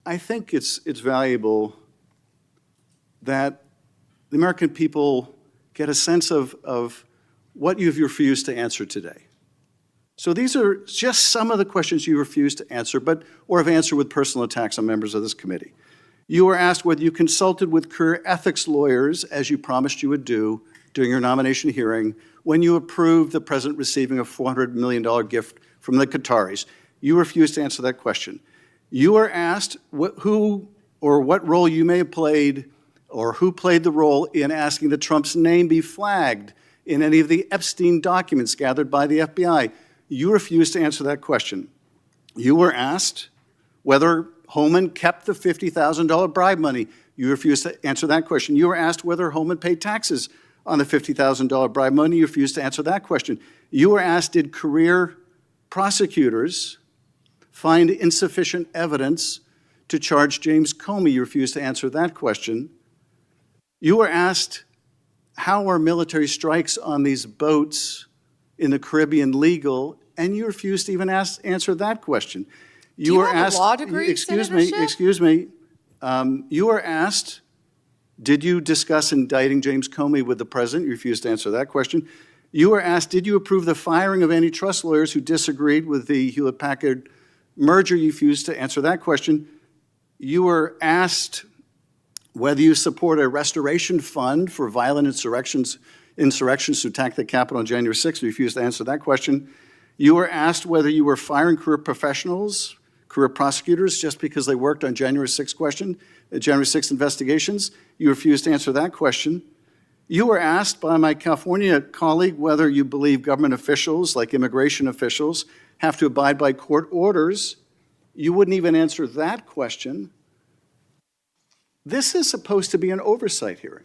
I think it's valuable that the American people get a sense of what you've refused to answer today. So these are just some of the questions you refused to answer, or have answered with personal attacks on members of this committee. You were asked whether you consulted with career ethics lawyers, as you promised you would do during your nomination hearing, when you approved the president receiving a $400 million gift from the Qataris. You refused to answer that question. You were asked who or what role you may have played, or who played the role in asking that Trump's name be flagged in any of the Epstein documents gathered by the FBI. You refused to answer that question. You were asked whether Holman kept the $50,000 bribe money. You refused to answer that question. You were asked whether Holman paid taxes on the $50,000 bribe money. You refused to answer that question. You were asked, did career prosecutors find insufficient evidence to charge James Comey? You refused to answer that question. You were asked, how are military strikes on these boats in the Caribbean legal? And you refused to even answer that question. You were asked, a law degree, excuse me. You were asked, did you discuss indicting James Comey with the president? You refused to answer that question. You were asked, did you approve the firing of antitrust lawyers who disagreed with the Hewlett-Packard merger? You refused to answer that question. You were asked whether you support a restoration fund for violent insurrections to attack the Capitol on January 6th. You refused to answer that question. You were asked whether you were firing career professionals, career prosecutors, just because they worked on January 6th investigations. You refused to answer that question. You were asked by my California colleague whether you believe government officials, like immigration officials, have to abide by court orders. You wouldn't even answer that question. This is supposed to be an oversight hearing.